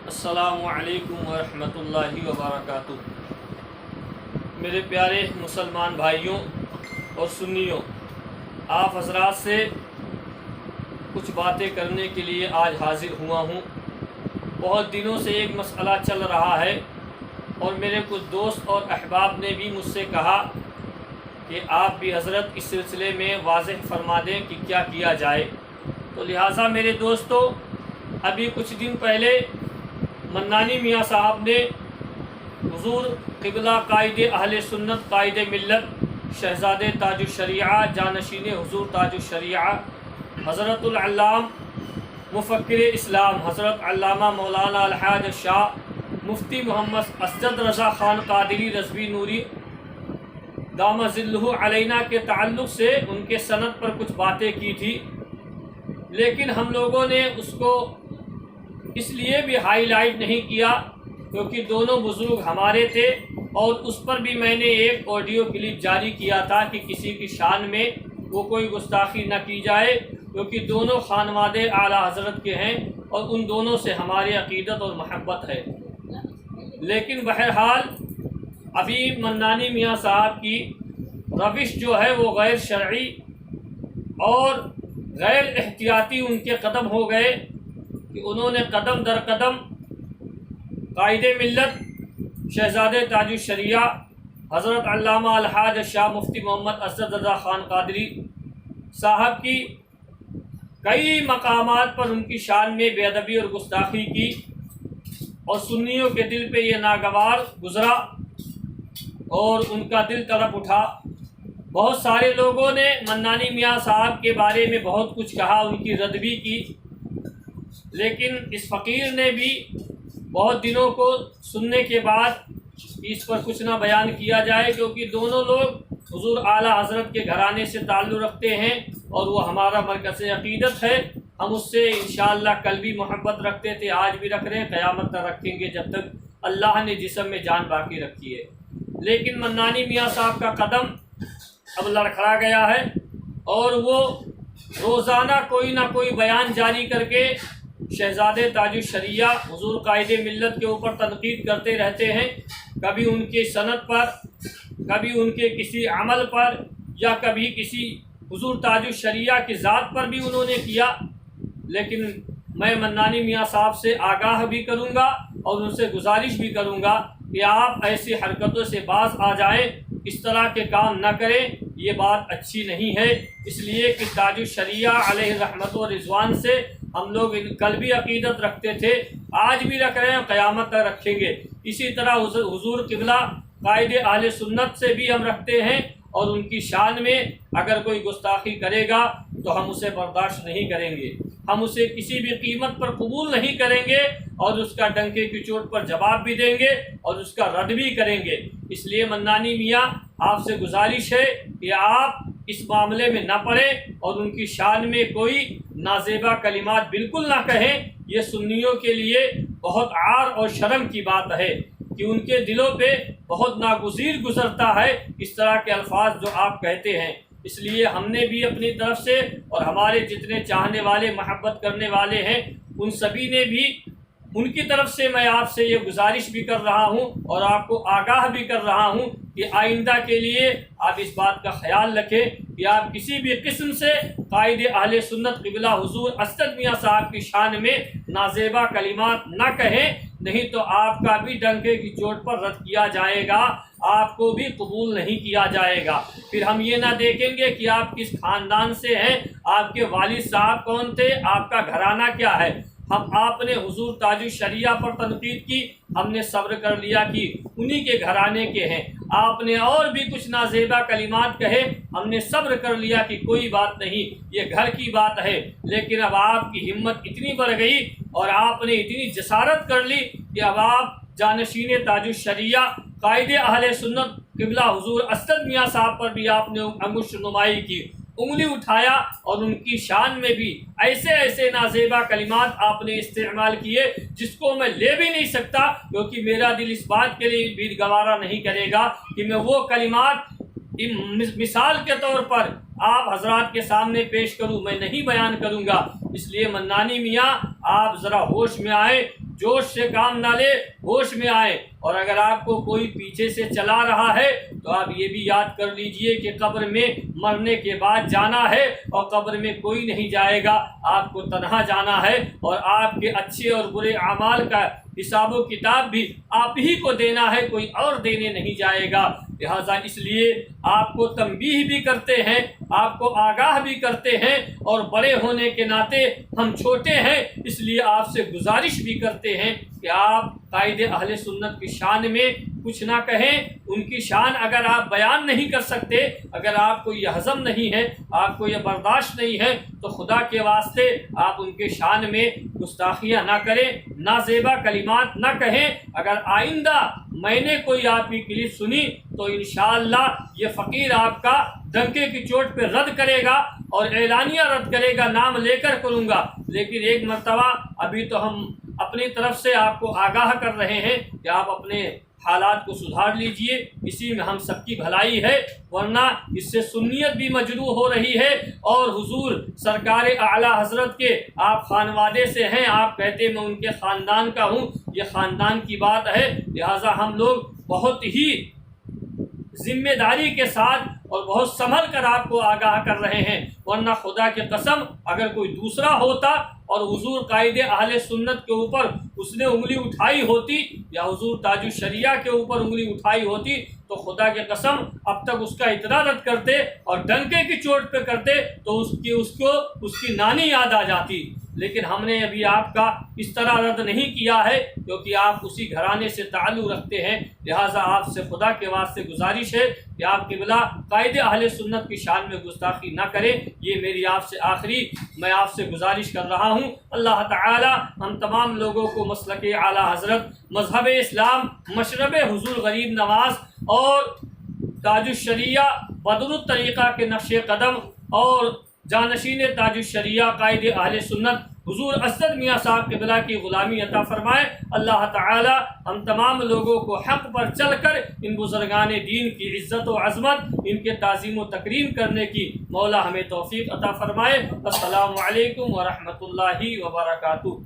السلام علیکم ورحمۃ اللہ وبرکاتہ۔ میرے پیارے مسلمان بھائیوں اور سنیوں، آپ حضرات سے کچھ باتیں کرنے کے لیے آج حاضر ہوا ہوں۔ بہت دنوں سے ایک مسئلہ چل رہا ہے اور میرے کچھ دوست اور احباب نے بھی مجھ سے کہا کہ آپ بھی حضرت اس سلسلے میں واضح فرما دیں کہ کیا کیا جائے۔ تو لہٰذا میرے دوستو، ابھی کچھ دن پہلے منانی میاں صاحب نے حضور قبلہ قائد اہل سنت قائد ملت شہزاد تاج الشریعہ جانشین حضور تاج الشریعہ حضرت العلام مفکر اسلام حضرت علامہ مولانا الحاج شاہ مفتی محمد اسجد رضا خان قادری رضوی نوری دامہ ظلہ علینا کے تعلق سے ان کے سند پر کچھ باتیں کی تھی، لیکن ہم لوگوں نے اس کو اس لیے بھی ہائی لائٹ نہیں کیا کیونکہ دونوں بزرگ ہمارے تھے، اور اس پر بھی میں نے ایک آڈیو کلپ جاری کیا تھا کہ کسی کی شان میں وہ کوئی گستاخی نہ کی جائے، کیونکہ دونوں خانواد اعلیٰ حضرت کے ہیں اور ان دونوں سے ہماری عقیدت اور محبت ہے۔ لیکن بہرحال ابھی منانی میاں صاحب کی روش جو ہے وہ غیر شرعی اور غیر احتیاطی ان کے قدم ہو گئے کہ انہوں نے قدم در قدم قائد ملت شہزاد تاج الشریعہ حضرت علامہ الحاج شاہ مفتی محمد اسجد رضا خان قادری صاحب کی کئی مقامات پر ان کی شان میں بے ادبی اور گستاخی کی، اور سنیوں کے دل پہ یہ ناگوار گزرا اور ان کا دل تڑپ اٹھا۔ بہت سارے لوگوں نے منانی میاں صاحب کے بارے میں بہت کچھ کہا، ان کی رد بھی کی، لیکن اس فقیر نے بھی بہت دنوں کو سننے کے بعد اس پر کچھ نہ بیان کیا جائے، کیونکہ دونوں لوگ حضور اعلیٰ حضرت کے گھرانے سے تعلق رکھتے ہیں اور وہ ہمارا مرکز عقیدت ہے۔ ہم اس سے انشاءاللہ کل بھی محبت رکھتے تھے، آج بھی رکھ رہے ہیں، قیامت تک رکھیں گے جب تک اللہ نے جسم میں جان باقی رکھی ہے۔ لیکن منانی میاں صاحب کا قدم اب لڑکھڑا گیا ہے اور وہ روزانہ کوئی نہ کوئی بیان جاری کر کے شہزاد تاج الشریعہ حضور قائد ملت کے اوپر تنقید کرتے رہتے ہیں، کبھی ان کے سند پر، کبھی ان کے کسی عمل پر، یا کبھی کسی حضور تاج الشریعہ کی ذات پر بھی انہوں نے کیا۔ لیکن میں منانی میاں صاحب سے آگاہ بھی کروں گا اور ان سے گزارش بھی کروں گا کہ آپ ایسی حرکتوں سے باز آ جائیں، اس طرح کے کام نہ کریں، یہ بات اچھی نہیں ہے۔ اس لیے کہ تاج الشریعہ علیہ رحمت و رضوان سے ہم لوگ کل بھی عقیدت رکھتے تھے، آج بھی رکھ رہے ہیں، قیامت تک رکھیں گے۔ اسی طرح حضور قبلہ قائد اہل سنت سے بھی ہم رکھتے ہیں، اور ان کی شان میں اگر کوئی گستاخی کرے گا تو ہم اسے برداشت نہیں کریں گے، ہم اسے کسی بھی قیمت پر قبول نہیں کریں گے، اور اس کا ڈنکے کی چوٹ پر جواب بھی دیں گے اور اس کا رد بھی کریں گے۔ اس لیے منانی میاں آپ سے گزارش ہے کہ آپ اس معاملے میں نہ پڑیں اور ان کی شان میں کوئی نازیبا کلمات بالکل نہ کہیں۔ یہ سنیوں کے لیے بہت عار اور شرم کی بات ہے کہ ان کے دلوں پہ بہت ناگزیر گزرتا ہے اس طرح کے الفاظ جو آپ کہتے ہیں۔ اس لیے ہم نے بھی اپنی طرف سے اور ہمارے جتنے چاہنے والے محبت کرنے والے ہیں ان سبھی نے بھی، ان کی طرف سے میں آپ سے یہ گزارش بھی کر رہا ہوں اور آپ کو آگاہ بھی کر رہا ہوں کہ آئندہ کے لیے آپ اس بات کا خیال رکھیں کہ آپ کسی بھی قسم سے قائد اہل سنت قبلہ حضور اسجد میاں صاحب کی شان میں نازیبا کلمات نہ کہیں، نہیں تو آپ کا بھی ڈنکے کی چوٹ پر رد کیا جائے گا، آپ کو بھی قبول نہیں کیا جائے گا۔ پھر ہم یہ نہ دیکھیں گے کہ آپ کس خاندان سے ہیں، آپ کے والد صاحب کون تھے، آپ کا گھرانہ کیا ہے۔ آپ نے حضور تاج الشریعہ پر تنقید کی، ہم نے صبر کر لیا کہ انہی کے گھرانے کے ہیں۔ آپ نے اور بھی کچھ نازیبا کلمات کہے، ہم نے صبر کر لیا کہ کوئی بات نہیں، یہ گھر کی بات ہے۔ لیکن اب آپ کی ہمت اتنی بڑھ گئی اور آپ نے اتنی جسارت کر لی کہ اب آپ جانشین تاج الشریعہ قائد اہل سنت قبلہ حضور اسجد میاں صاحب پر بھی آپ نے انگشت نمائی کی، انگلی اٹھایا، اور ان کی شان میں بھی ایسے ایسے نازیبا کلمات آپ نے استعمال کیے جس کو میں لے بھی نہیں سکتا، کیونکہ میرا دل اس بات کے لیے بھی گوارا نہیں کرے گا کہ میں وہ کلمات مثال کے طور پر آپ حضرات کے سامنے پیش کروں، میں نہیں بیان کروں گا۔ اس لیے منانی میاں آپ ذرا ہوش میں آئیں جوش سے کام نہ لے، ہوش میں آئے۔ اور اگر آپ کو کوئی پیچھے سے چلا رہا ہے تو آپ یہ بھی یاد کر لیجئے کہ قبر میں مرنے کے بعد جانا ہے، اور قبر میں کوئی نہیں جائے گا، آپ کو تنہا جانا ہے، اور آپ کے اچھے اور برے اعمال کا حساب و کتاب بھی آپ ہی کو دینا ہے، کوئی اور دینے نہیں جائے گا۔ لہٰذا اس لیے آپ کو تنبیہ بھی کرتے ہیں، آپ کو آگاہ بھی کرتے ہیں، اور بڑے ہونے کے ناطے ہم چھوٹے ہیں، اس لیے آپ سے گزارش بھی کرتے ہیں کہ آپ قائد اہل سنت کی شان میں کچھ نہ کہیں۔ ان کی شان اگر آپ بیان نہیں کر سکتے، اگر آپ کو یہ ہضم نہیں ہے، آپ کو یہ برداشت نہیں ہے، تو خدا کے واسطے آپ ان کے شان میں گستاخیاں نہ کریں، نازیبا کلمات نہ کہیں۔ اگر آئندہ میں نے کوئی آپ کی کلپ سنی تو انشاءاللہ یہ فقیر آپ کا ڈنکے کی چوٹ پہ رد کرے گا، اور اعلانیہ رد کرے گا، نام لے کر کروں گا۔ لیکن ایک مرتبہ ابھی تو ہم اپنی طرف سے آپ کو آگاہ کر رہے ہیں کہ آپ اپنے حالات کو سدھار لیجئے، اسی میں ہم سب کی بھلائی ہے، ورنہ اس سے سنیت بھی مجروح ہو رہی ہے۔ اور حضور سرکار اعلیٰ حضرت کے آپ خانوادے سے ہیں، آپ کہتے میں ان کے خاندان کا ہوں، یہ خاندان کی بات ہے، لہٰذا ہم لوگ بہت ہی ذمہ داری کے ساتھ اور بہت سنبھل کر آپ کو آگاہ کر رہے ہیں، ورنہ خدا کی قسم اگر کوئی دوسرا ہوتا اور حضور قائد اہل سنت کے اوپر اس نے انگلی اٹھائی ہوتی، یا حضور تاج الشریعہ کے اوپر انگلی اٹھائی ہوتی، تو خدا کی قسم اب تک اس کا اتنا رد کرتے اور ڈنکے کی چوٹ پہ کرتے تو اس کی نانی یاد آ جاتی۔ لیکن ہم نے ابھی آپ کا اس طرح رد نہیں کیا ہے، کیونکہ آپ اسی گھرانے سے تعلق رکھتے ہیں، لہٰذا آپ سے خدا کے واسطے گزارش ہے کہ آپ قبلہ قائد اہل سنت کی شان میں گستاخی نہ کریں۔ یہ میری آپ سے آخری میں آپ سے گزارش کر رہا ہوں۔ اللہ تعالی ہم تمام لوگوں کو مسلک اعلیٰ حضرت، مذہب اسلام، مشرب حضور غریب نواز اور تاج الشریعہ بدر الطریقہ کے نقش قدم اور جانشین تاج الشریعہ قائد اہل سنت حضور اسد میاں صاحب قبلہ کی غلامی عطا فرمائے۔ اللہ تعالی ہم تمام لوگوں کو حق پر چل کر ان بزرگان دین کی عزت و عظمت، ان کے تعظیم و تکریم کرنے کی مولا ہمیں توفیق عطا فرمائے۔ السلام علیکم ورحمۃ اللہ وبرکاتہ۔